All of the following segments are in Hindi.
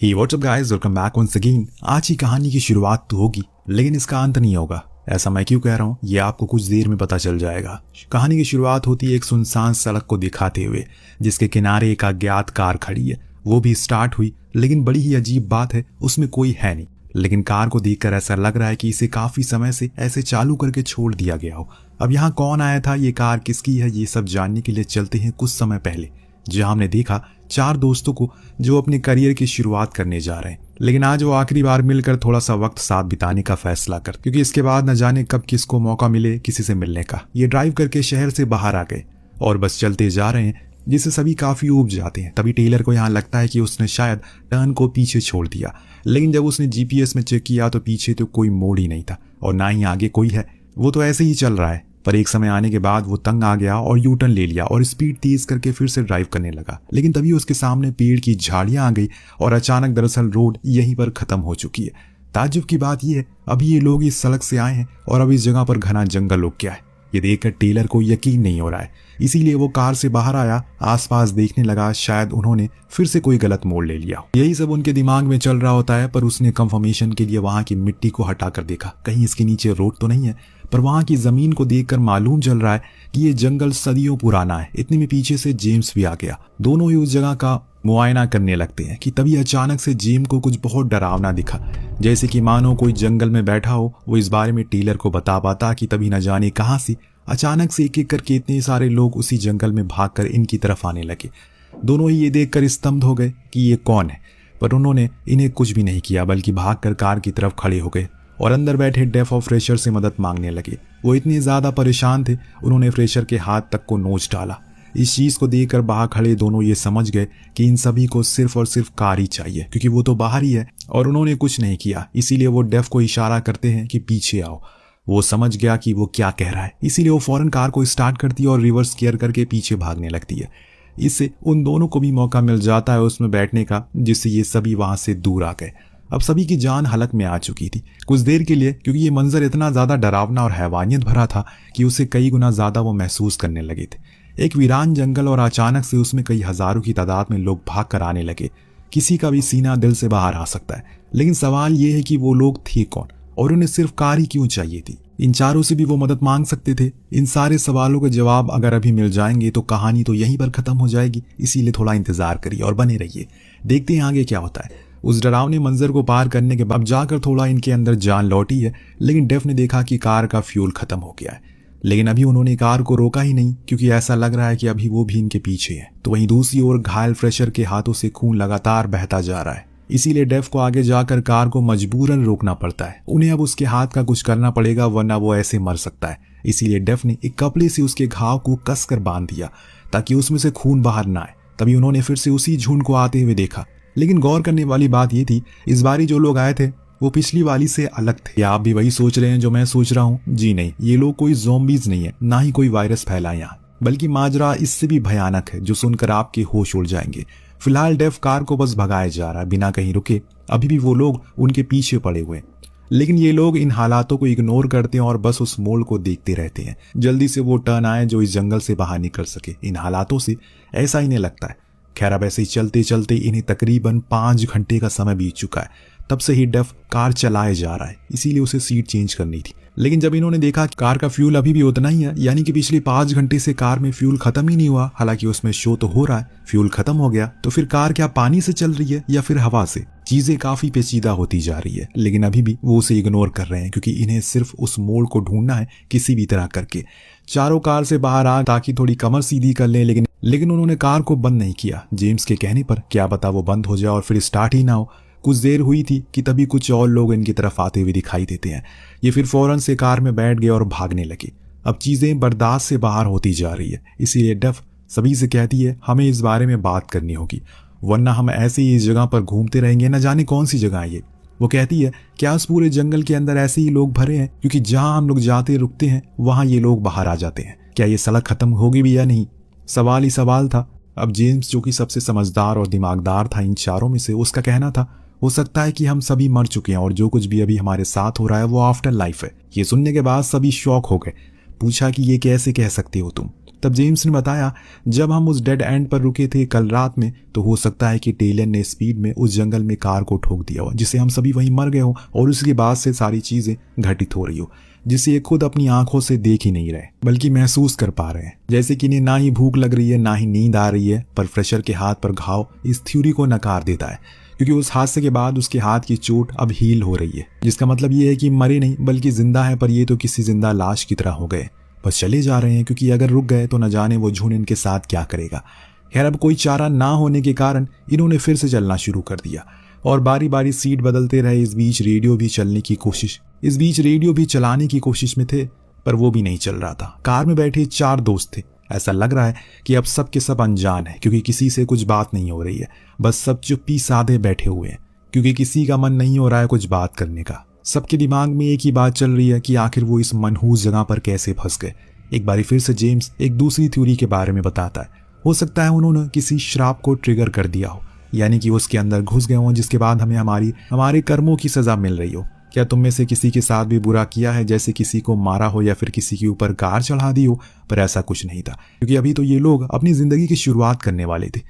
ही what's up guys, welcome back once again. आज की कहानी की शुरुआत तो होगी लेकिन इसका अंत नहीं होगा। ऐसा मैं क्यों कह रहा हूँ ये आपको कुछ देर में पता चल जाएगा। कहानी की शुरुआत होती है एक सुनसान सड़क को दिखाते हुए जिसके किनारे एक अज्ञात कार खड़ी है। वो भी स्टार्ट हुई लेकिन बड़ी ही अजीब बात है उसमें कोई है नहीं। लेकिन कार को देखकर ऐसा लग रहा है कि इसे काफी समय से ऐसे चालू करके छोड़ दिया गया हो। अब यहाँ कौन आया था, ये कार किसकी है, ये सब जानने के लिए चलते हैं कुछ समय पहले, जहां हमने देखा चार दोस्तों को जो अपने करियर की शुरुआत करने जा रहे हैं। लेकिन आज वो आखिरी बार मिलकर थोड़ा सा वक्त साथ बिताने का फैसला कर, क्योंकि इसके बाद न जाने कब किसको मौका मिले किसी से मिलने का। ये ड्राइव करके शहर से बाहर आ गए और बस चलते जा रहे हैं जिससे सभी काफी ऊब जाते हैं। तभी टेलर को यहाँ लगता है कि उसने शायद टर्न को पीछे छोड़ दिया, लेकिन जब उसने जीपीएस में चेक किया तो पीछे तो कोई मोड़ ही नहीं था और ना ही आगे कोई है। वो तो ऐसे ही चल रहा है। पर एक समय आने के बाद वो तंग आ गया और यू टर्न ले लिया और स्पीड तेज करके फिर से ड्राइव करने लगा। लेकिन तभी उसके सामने पेड़ की झाड़ियां आ गई और अचानक दरअसल रोड यहीं पर खत्म हो चुकी है। ताज्जुब की बात यह है अभी ये लोग इस सड़क से आए हैं और अब इस जगह पर घना जंगल उग गया है। ये देखकर टेलर को यकीन नहीं हो रहा है, इसीलिए वो कार से बाहर आया, आसपास देखने लगा शायद उन्होंने फिर से कोई गलत मोड़ ले लिया। यही सब उनके दिमाग में चल रहा होता है। पर उसने कंफर्मेशन के लिए वहां की मिट्टी को हटाकर देखा, कहीं इसके नीचे रोड तो नहीं है। पर वहां की जमीन को देखकर मालूम चल रहा है कि ये जंगल सदियों पुराना है। इतने में पीछे से जेम्स भी आ गया। दोनों ही उस जगह का मुआयना करने लगते हैं कि तभी अचानक से जेम्स को कुछ बहुत डरावना दिखा, जैसे कि मानो कोई जंगल में बैठा हो। वो इस बारे में टेलर को बता पाता कि तभी न जाने कहां से अचानक से एक एक करके इतने सारे लोग उसी जंगल में भागकर इनकी तरफ आने लगे। दोनों ही ये देखकर स्तब्ध हो गए कि ये कौन है। पर उन्होंने इन्हें कुछ भी नहीं किया बल्कि भागकर कार की तरफ खड़े हो गए और अंदर बैठे डेफ और फ्रेशर से मदद मांगने लगे। वो इतने ज्यादा परेशान थे उन्होंने फ्रेशर के हाथ तक को नोच डाला। इस चीज को देखकर बाहर खड़े दोनों ये समझ गए कि इन सभी को सिर्फ और सिर्फ कार ही चाहिए, क्योंकि वो तो बाहर ही है और उन्होंने कुछ नहीं किया। इसीलिए वो डेफ को इशारा करते हैं कि पीछे आओ। वो समझ गया कि वो क्या कह रहा है, इसीलिए वो फौरन कार को स्टार्ट करती है और रिवर्स गियर करके पीछे भागने लगती है। इससे उन दोनों को भी मौका मिल जाता है उसमें बैठने का, जिससे ये सभी वहां से दूर आ गए। अब सभी की जान हलक में आ चुकी थी कुछ देर के लिए, क्योंकि ये मंजर इतना ज्यादा डरावना और हैवानियत भरा था कि उसे कई गुना ज्यादा वो महसूस करने लगे थे। एक वीरान जंगल और अचानक से उसमें कई हजारों की तादाद में लोग भाग कर आने लगे। किसी का भी सीना दिल से बाहर आ सकता है, लेकिन सवाल ये है कि वो लोग थे कौन और उन्हें सिर्फ कार ही क्यों चाहिए थी। इन चारों से भी वो मदद मांग सकते थे। इन सारे सवालों के जवाब अगर अभी मिल जाएंगे तो कहानी तो यहीं पर खत्म हो जाएगी। इसीलिए थोड़ा इंतजार करिए और बने रहिए, देखते हैं आगे क्या होता है। उस डरावने मंजर को पार करने के बाद जाकर थोड़ा इनके अंदर जान लौटी है, लेकिन डेफ ने देखा कि कार का फ्यूल खत्म हो गया है। लेकिन अभी उन्होंने कार को रोका ही नहीं, क्योंकि ऐसा लग रहा है कि अभी वो भी इनके पीछे है। तो वहीं दूसरी ओर घायल फ्रेशर के हाथों से खून लगातार बहता जा रहा है, इसीलिए डेफ को आगे जाकर कार को मजबूरन रोकना पड़ता है। उन्हें अब उसके हाथ का कुछ करना पड़ेगा वरना वो ऐसे मर सकता है। इसीलिए डेफ ने एक कपड़े से उसके घाव को कसकर बांध दिया ताकि उसमें से खून बाहर ना आए। तभी उन्होंने फिर से उसी झुंड को आते हुए देखा, लेकिन गौर करने वाली बात यह थी इस बारी जो लोग आए थे वो पिछली वाली से अलग थे। या आप भी वही सोच रहे हैं जो मैं सोच रहा हूँ? जी नहीं, ये लोग कोई ज़ॉम्बीज नहीं है, ना ही कोई वायरस फैला यहाँ, बल्कि माजरा इससे भी भयानक है जो सुनकर आपके होश उड़ जाएंगे। फिलहाल डेफ कार को बस भगाया जा रहा है बिना कहीं रुके। अभी भी वो लोग उनके पीछे पड़े हुए हैं, लेकिन ये लोग इन हालातों को इग्नोर करते हैं और बस उस मोड़ को देखते रहते हैं। जल्दी से वो टर्न आए जो इस जंगल से बाहर निकल सके। इन हालातों से ऐसा इन्हें लगता है। खैर अब ऐसे ही चलते चलते इन्हें तकरीबन 5 घंटे का समय बीत चुका है। तब से ही डेफ कार चलाए जा रहा है, इसीलिए उसे सीट चेंज करनी थी। लेकिन जब इन्होंने देखा कार का फ्यूल अभी भी उतना ही है, यानी कि पिछले 5 घंटे से कार में फ्यूल खत्म ही नहीं हुआ। हालांकि उसमें शो तो हो रहा है फ्यूल खत्म हो गया, तो फिर कार क्या पानी से चल रही है या फिर हवा से? चीजें काफी पेचीदा होती जा रही है, लेकिन अभी भी वो उसे इग्नोर कर रहे हैं, क्योंकि इन्हें सिर्फ उस मोड़ को ढूंढना है किसी भी तरह करके। चारों कार से बाहर आ ताकि थोड़ी कमर सीधी कर लें, लेकिन उन्होंने कार को बंद नहीं किया। जेम्स के कहने पर क्या पता वो बंद हो जाए और फिर स्टार्ट ही ना हो। कुछ देर हुई थी कि तभी कुछ और लोग इनकी तरफ आते हुए दिखाई देते हैं। ये फिर फौरन से कार में बैठ गए और भागने लगे। अब चीजें बर्दाश्त से बाहर होती जा रही है, इसीलिए डेफ सभी से कहती है हमें इस बारे में बात करनी होगी, वरना हम ऐसे ही इस जगह पर घूमते रहेंगे, न जाने कौन सी जगह है ये। वो कहती है क्या उस पूरे जंगल के अंदर ऐसे ही लोग भरे हैं, क्योंकि जहां हम लोग जाते रुकते हैं वहां ये लोग बाहर आ जाते हैं। क्या ये सड़क खत्म होगी भी या नहीं? सवाल ही सवाल था। अब जेम्स जो कि सबसे समझदार और दिमागदार था इन चारों में से, उसका कहना था हो सकता है कि हम सभी मर चुके हैं और जो कुछ भी अभी हमारे साथ हो रहा है वो आफ्टर लाइफ है। ये सुनने के बाद सभी शॉक हो गए। पूछा कि ये कैसे कह सकते हो तुम? तब जेम्स ने बताया, जब हम उस डेड एंड पर रुके थे कल रात में, तो हो सकता है कि टेलर ने स्पीड में उस जंगल में कार को ठोक दिया हो, जिससे हम सभी वहीं मर गए हो और उसके बाद से सारी चीजें घटित हो रही हो, जिसे ये खुद अपनी आंखों से देख ही नहीं रहे बल्कि महसूस कर पा रहे हैं। जैसे कि इन्हें ना ही भूख लग रही है ना ही नींद आ रही है। पर फ्रेशर के हाथ पर घाव इस थ्योरी को नकार देता है, क्योंकि उस हादसे के बाद उसके हाथ की चोट अब हील हो रही है, जिसका मतलब ये है कि मरे नहीं बल्कि जिंदा है, पर ये तो किसी जिंदा लाश की तरह हो गए, बस चले जा रहे हैं, क्योंकि अगर रुक गए तो न जाने वो झुंड इनके साथ क्या करेगा। खैर, अब कोई चारा ना होने के कारण इन्होंने फिर से चलना शुरू कर दिया और बारी बारी सीट बदलते रहे। इस बीच रेडियो भी चलाने की कोशिश में थे, पर वो भी नहीं चल रहा था। कार में बैठे 4 दोस्त थे। ऐसा लग रहा है कि अब सब के सब अनजान है, क्योंकि किसी से कुछ बात नहीं हो रही है। बस सब चुप्पी साधे बैठे हुए हैं, क्योंकि किसी का मन नहीं हो रहा है कुछ बात करने का। सबके दिमाग में एक ही बात चल रही है कि आखिर वो इस मनहूस जगह पर कैसे फंस गए। एक बारी फिर से जेम्स एक दूसरी थ्योरी के बारे में बताता है। हो सकता है उन्होंने किसी श्राप को ट्रिगर कर दिया हो, यानी कि उसके अंदर घुस गए हों, जिसके बाद हमें हमारे कर्मों की सजा मिल रही हो। क्या तुम में से किसी के साथ भी बुरा किया है, जैसे किसी को मारा हो या फिर किसी के ऊपर कार चढ़ा दी हो? पर ऐसा कुछ नहीं था, क्योंकि अभी तो ये लोग अपनी जिंदगी की शुरुआत करने वाले थे।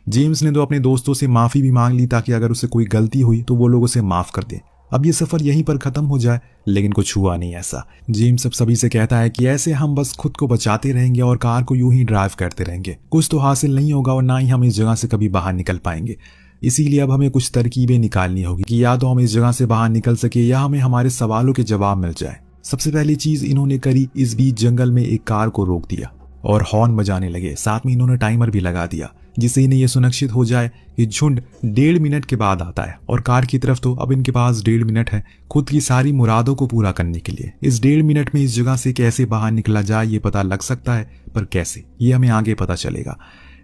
जेम्स ने तो अपने दोस्तों से माफी भी मांग ली, ताकि अगर उसे कोई गलती हुई तो वो लोग उसे माफ कर दें। अब ये सफर यहीं पर खत्म हो जाए, लेकिन कुछ हुआ नहीं ऐसा। जेम्स अब सभी से कहता है कि ऐसे हम बस खुद को बचाते रहेंगे और कार को यूं ही ड्राइव करते रहेंगे, कुछ तो हासिल नहीं होगा और ना ही हम इस जगह से कभी बाहर निकल पाएंगे। इसीलिए अब हमें कुछ तरकीबें निकालनी होगी कि या तो हम इस जगह से बाहर निकल सके या हमें हमारे सवालों के जवाब मिल जाए। सबसे पहली चीज इन्होंने करी, इस बीच जंगल में एक कार को रोक दिया और हॉर्न बजाने लगे। साथ में इन्होंने टाइमर भी लगा दिया, जिससे इन्हें यह सुनिश्चित हो जाए कि झुंड 1.5 मिनट के बाद आता है। और कार की तरफ तो अब इनके पास 1.5 मिनट है खुद की सारी मुरादों को पूरा करने के लिए। इस 1.5 मिनट में इस जगह से कैसे बाहर निकला जाए ये पता लग सकता है, पर कैसे ये हमें आगे पता चलेगा।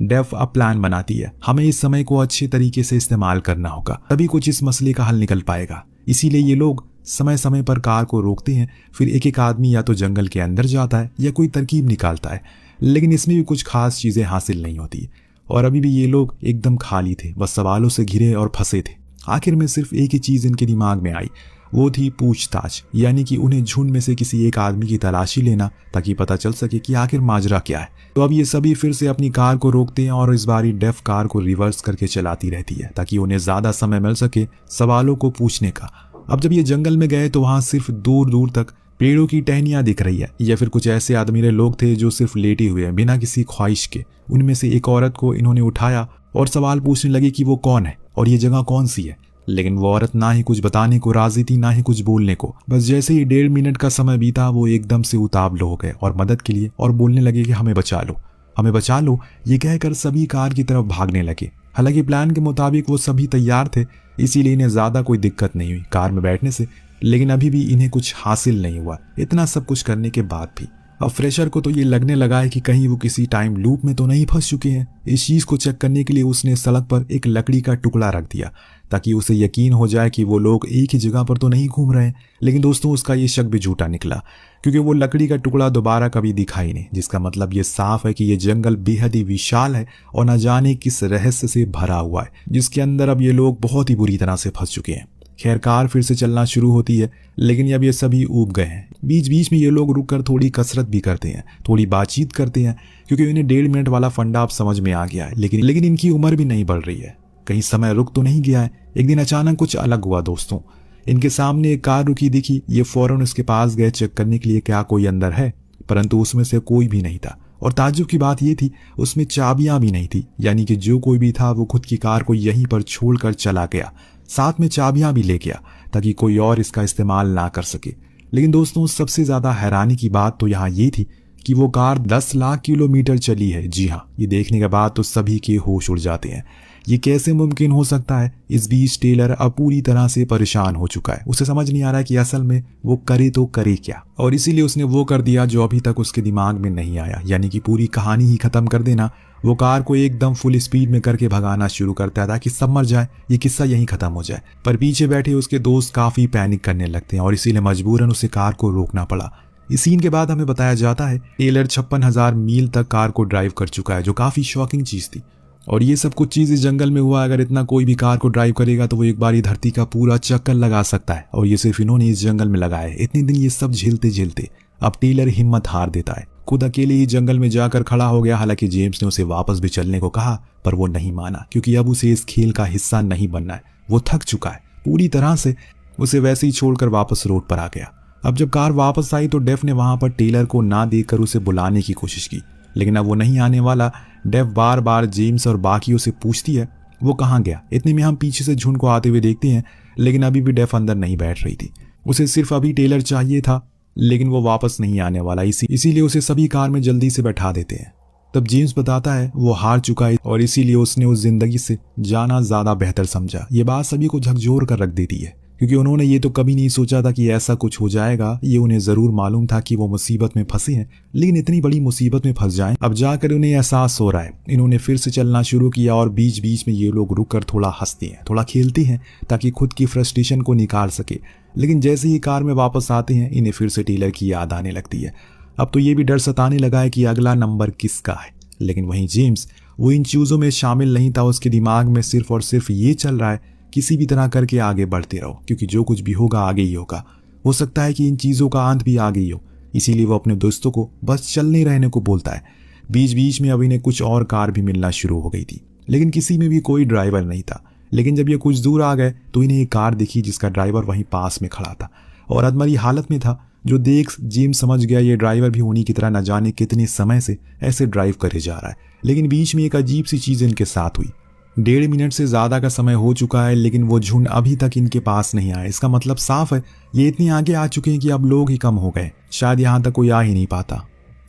डेफ अब प्लान बनाती है, हमें इस समय को अच्छे तरीके से इस्तेमाल करना होगा, तभी कुछ इस मसले का हल निकल पाएगा। इसीलिए ये लोग समय समय पर कार को रोकते हैं, फिर एक एक आदमी या तो जंगल के अंदर जाता है या कोई तरकीब निकालता है, लेकिन इसमें भी कुछ खास चीजें हासिल नहीं होती। और अभी भी ये लोग एकदम खाली थे, बस सवालों से घिरे और फंसे थे। आखिर में सिर्फ एक ही चीज इनके दिमाग में आई, वो थी पूछताछ, यानी कि उन्हें झुंड में से किसी एक आदमी की तलाशी लेना, ताकि पता चल सके कि आखिर माजरा क्या है। तो अब ये सभी फिर से अपनी कार को रोकते हैं और इस बारी डेफ कार को रिवर्स करके चलाती रहती है, ताकि उन्हें ज्यादा समय मिल सके सवालों को पूछने का। अब जब ये जंगल में गए तो वहां सिर्फ दूर दूर तक पेड़ों की टहनियां दिख रही है, या फिर कुछ ऐसे आदमीरे लोग थे जो सिर्फ लेटे हुए हैं बिना किसी ख्वाहिश के। उनमें से एक औरत को इन्होंने उठाया और सवाल पूछने लगे कि वो कौन है और ये जगह कौन सी है। लेकिन वो औरत ना ही कुछ बताने को राजी थी ना ही कुछ बोलने को। बस जैसे ही 1.5 मिनट का समय बीता, वो एकदम से उतावले हो गए और मदद के लिए और बोलने लगे कि हमें बचा लो, हमें बचा लो। ये कहकर सभी कार की तरफ भागने लगे। हालांकि प्लान के मुताबिक वो सभी तैयार थे, इसीलिए इन्हें ज्यादा कोई दिक्कत नहीं हुई कार में बैठने से। लेकिन अभी भी इन्हें कुछ हासिल नहीं हुआ, इतना सब कुछ करने के बाद भी। अब फ्रेशर को तो ये लगने लगा है कि कहीं वो किसी टाइम लूप में तो नहीं फंस चुके हैं। इस चीज को चेक करने के लिए उसने सड़क पर एक लकड़ी का टुकड़ा रख दिया, ताकि उसे यकीन हो जाए कि वो लोग एक ही जगह पर तो नहीं घूम रहे हैं। लेकिन दोस्तों, उसका ये शक भी झूठा निकला, क्योंकि वो लकड़ी का टुकड़ा दोबारा कभी दिखाई नहीं, जिसका मतलब ये साफ है कि ये जंगल बेहद ही विशाल है और न जाने किस रहस्य से भरा हुआ है, जिसके अंदर अब ये लोग बहुत ही बुरी तरह से फंस चुके हैं। खैर, कार फिर से चलना शुरू होती है, लेकिन अब ये सभी ऊब गए हैं। बीच बीच में ये लोग रुककर थोड़ी कसरत भी करते हैं, थोड़ी बातचीत करते हैं, क्योंकि इन्हें 1.5 मिनट वाला फंडा अब समझ में आ गया है। लेकिन इनकी उम्र भी नहीं बढ़ रही है, कहीं समय रुक तो नहीं गया है। एक दिन अचानक कुछ अलग हुआ दोस्तों। इनके सामने एक कार रुकी दिखी। ये फौरन उसके पास गए चेक करने के लिए क्या कोई अंदर है, परंतु उसमें से कोई भी नहीं था। और ताज्जुब की बात यह थी, उसमें चाबियां भी नहीं थी, यानी कि जो कोई भी था वो खुद की कार को यहीं पर छोड़कर चला गया, साथ में चाबियां भी ले गया, ताकि कोई और इसका इस्तेमाल ना कर सके। लेकिन दोस्तों, सबसे ज्यादा हैरानी की बात तो यहाँ ये थी कि वो कार 10 लाख किलोमीटर चली है। जी हाँ, ये देखने के बाद तो सभी के होश उड़ जाते हैं। ये कैसे मुमकिन हो सकता है? इस बीच टेलर अब पूरी तरह से परेशान हो चुका है। उसे समझ नहीं आ रहा है कि असल में वो करे तो करे क्या, और इसीलिए उसने वो कर दिया जो अभी तक उसके दिमाग में नहीं आया, यानी कि पूरी कहानी ही खत्म कर देना। वो कार को एकदम फुल स्पीड में करके भगाना शुरू करता है ताकि सब मर जाए, ये किस्सा यहीं खत्म हो जाए। पर पीछे बैठे उसके दोस्त काफी पैनिक करने लगते हैं और इसीलिए मजबूरन उसे कार को रोकना पड़ा। इस सीन के बाद हमें बताया जाता है टेलर 56,000 मील तक कार को ड्राइव कर चुका है, जो काफी शॉकिंग चीज थी। और ये सब कुछ चीज इस जंगल में हुआ। अगर इतना कोई भी कार को ड्राइव करेगा तो वो एक बारी धरती का पूरा चक्कर लगा सकता है, और ये सिर्फ इन्होंने इस जंगल में लगाया है। इतने दिन ये सब झेलते झेलते अब टेलर हिम्मत हार देता है। खुद अकेले ही जंगल में जाकर खड़ा हो गया। हालांकि जेम्स ने उसे वापस भी चलने को कहा पर वो नहीं माना, क्योंकि अब उसे इस खेल का हिस्सा नहीं बनना है। वो थक चुका है पूरी तरह से। उसे वैसे ही छोड़कर वापस रोड पर आ गया। अब जब कार वापस आई तो डेफ ने वहां पर टेलर को ना देखकर उसे बुलाने की कोशिश की, लेकिन अब वो नहीं आने वाला। डेफ बार बार जेम्स और बाकियों से पूछती है वो कहाँ गया। इतने में हम पीछे से झुंड को आते हुए देखते हैं, लेकिन अभी भी डेफ अंदर नहीं बैठ रही थी। उसे सिर्फ अभी टेलर चाहिए था, लेकिन वो वापस नहीं आने वाला। इसीलिए उसे सभी कार में जल्दी से बैठा देते हैं। तब जेम्स बताता है वो हार चुका है और इसीलिए उसने उस जिंदगी से जाना ज्यादा बेहतर समझा। ये बात सभी को झकझोर कर रख देती है, क्योंकि उन्होंने ये तो कभी नहीं सोचा था कि ऐसा कुछ हो जाएगा। ये उन्हें जरूर मालूम था कि वो मुसीबत में फंसे हैं, लेकिन इतनी बड़ी मुसीबत में फंस जाएं अब जाकर उन्हें एहसास हो रहा है। इन्होंने फिर से चलना शुरू किया और बीच बीच में ये लोग रुककर थोड़ा हंसते हैं, थोड़ा खेलते हैं, ताकि खुद की फ्रस्ट्रेशन को निकाल सके। लेकिन जैसे ही कार में वापस आते हैं इन्हें फिर से टेलर की याद आने लगती है। अब तो ये भी डर सताने लगा है कि अगला नंबर किसका है। लेकिन वहीं जेम्स वो इन चीजों में शामिल नहीं था। उसके दिमाग में सिर्फ और सिर्फ ये चल रहा है किसी भी तरह करके आगे बढ़ते रहो, क्योंकि जो कुछ भी होगा आगे ही होगा। हो सकता है कि इन चीजों का अंत भी आगे ही हो। इसीलिए वो अपने दोस्तों को बस चलने रहने को बोलता है। बीच बीच में अब इन्हें कुछ और कार भी मिलना शुरू हो गई थी, लेकिन किसी में भी कोई ड्राइवर नहीं था। लेकिन जब ये कुछ दूर आ गए तो इन्हें एक कार दिखी जिसका ड्राइवर वहीं पास में खड़ा था और अधमरी हालत में था। जो देख जेम्स समझ गया ये ड्राइवर भी उन्हीं की तरह न जाने कितने समय से ऐसे ड्राइव करे जा रहा है। लेकिन बीच में एक अजीब सी चीज इनके साथ हुई। 1.5 मिनट से ज्यादा का समय हो चुका है, लेकिन वो झुंड अभी तक इनके पास नहीं आया। इसका मतलब साफ है ये इतने आगे आ चुके हैं कि अब लोग ही कम हो गए। शायद यहाँ तक कोई आ ही नहीं पाता,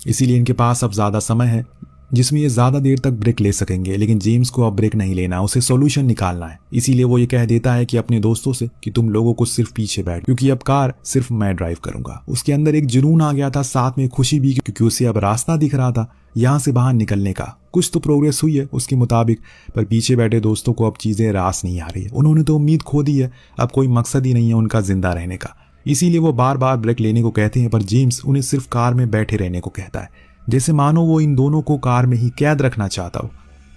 इसीलिए इनके पास अब ज्यादा समय है जिसमें ये ज्यादा देर तक ब्रेक ले सकेंगे। लेकिन जेम्स को अब ब्रेक नहीं लेना, उसे सॉल्यूशन निकालना है। इसीलिए वो ये कह देता है कि अपने दोस्तों से कि तुम लोगों को सिर्फ पीछे बैठ, क्योंकि अब कार सिर्फ मैं ड्राइव करूंगा। उसके अंदर एक जुनून आ गया था, साथ में खुशी भी, क्योंकि उसे अब रास्ता दिख रहा था यहाँ से बाहर निकलने का। कुछ तो प्रोग्रेस हुई है उसके मुताबिक, पर पीछे बैठे दोस्तों को अब चीजें रास नहीं आ रही है। उन्होंने तो उम्मीद खो दी है, अब कोई मकसद ही नहीं है उनका जिंदा रहने का। इसीलिए वो बार बार ब्रेक लेने को कहते हैं, पर जेम्स उन्हें सिर्फ कार में बैठे रहने को कहता है, जैसे मानो वो इन दोनों को कार में ही कैद रखना चाहता हो।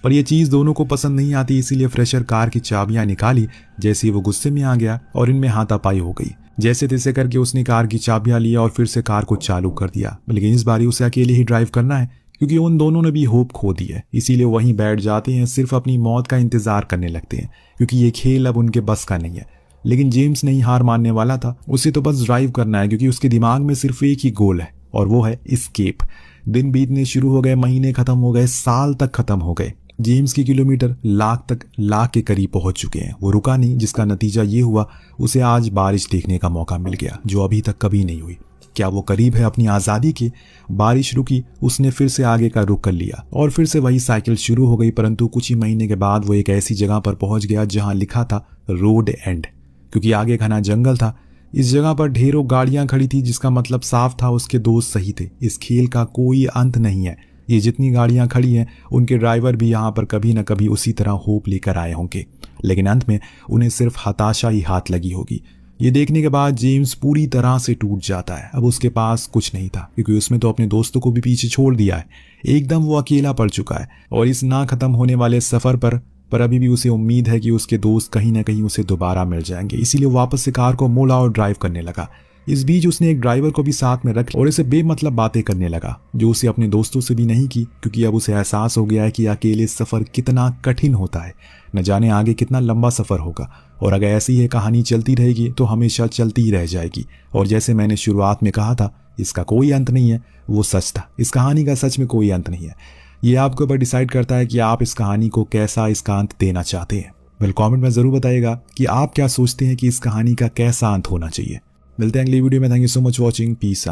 पर यह चीज दोनों को पसंद नहीं आती, इसीलिए फ्रेशर कार की चाबियां निकाली। जैसे ही वो गुस्से में आ गया और इनमें हाथापाई हो गई। जैसे तैसे करके उसने कार की चाबियां लिया और फिर से कार को चालू कर दिया। लेकिन इस बारी उसे अकेले ही ड्राइव करना है, क्योंकि उन दोनों ने भी होप खो दी है। इसीलिए वहीं बैठ जाते हैं, सिर्फ अपनी मौत का इंतजार करने लगते हैं, क्योंकि ये खेल अब उनके बस का नहीं है। लेकिन जेम्स नहीं हार मानने वाला था। उसे तो बस ड्राइव करना है, क्योंकि उसके दिमाग में सिर्फ एक ही गोल है और वो है एस्केप। दिन बीतने शुरू हो गए, महीने खत्म हो गए, साल तक खत्म हो गए। जेम्स के किलोमीटर लाख के करीब पहुंच चुके हैं। वो रुका नहीं, जिसका नतीजा ये हुआ उसे आज बारिश देखने का मौका मिल गया, जो अभी तक कभी नहीं हुई। क्या वो करीब है अपनी आज़ादी के? बारिश रुकी, उसने फिर से आगे का रुख कर लिया और फिर से वही साइकिल शुरू हो गई। परंतु कुछ ही महीने के बाद वो एक ऐसी जगह पर पहुंच गया जहां लिखा था रोड एंड, क्योंकि आगे घना जंगल था। इस जगह पर ढेरों गाड़ियां खड़ी थी, जिसका मतलब साफ था उसके दोस्त सही थे। इस खेल का कोई अंत नहीं है। ये जितनी गाड़ियां खड़ी हैं उनके ड्राइवर भी यहाँ पर कभी न कभी उसी तरह होप लेकर आए होंगे, लेकिन अंत में उन्हें सिर्फ हताशा ही हाथ लगी होगी। ये देखने के बाद जेम्स पूरी तरह से टूट जाता है। अब उसके पास कुछ नहीं था, क्योंकि उसमें तो अपने दोस्तों को भी पीछे छोड़ दिया है। एकदम वो अकेला पड़ चुका है और इस ना खत्म होने वाले सफर पर अभी भी उसे उम्मीद है कि उसके दोस्त कहीं ना कहीं उसे दोबारा मिल जाएंगे। इसीलिए वापस से कार को मोड़ा और ड्राइव करने लगा। इस बीच उसने एक ड्राइवर को भी साथ में रख और इसे बेमतलब बातें करने लगा, जो उसे अपने दोस्तों से भी नहीं की, क्योंकि अब उसे एहसास हो गया है कि अकेले सफर कितना कठिन होता है। न जाने आगे कितना लंबा सफर होगा, और अगर ऐसी ही कहानी चलती रहेगी तो हमेशा चलती ही रह जाएगी। और जैसे मैंने शुरुआत में कहा था, इसका कोई अंत नहीं है, वो सच था। इस कहानी का सच में कोई अंत नहीं है। ये आपके ऊपर डिसाइड करता है कि आप इस कहानी को कैसा इसका अंत देना चाहते हैं। वेल, कमेंट में जरूर बताइएगा कि आप क्या सोचते हैं कि इस कहानी का कैसा अंत होना चाहिए। मिलते हैं अगली वीडियो में। Thank you so much watching. Piece.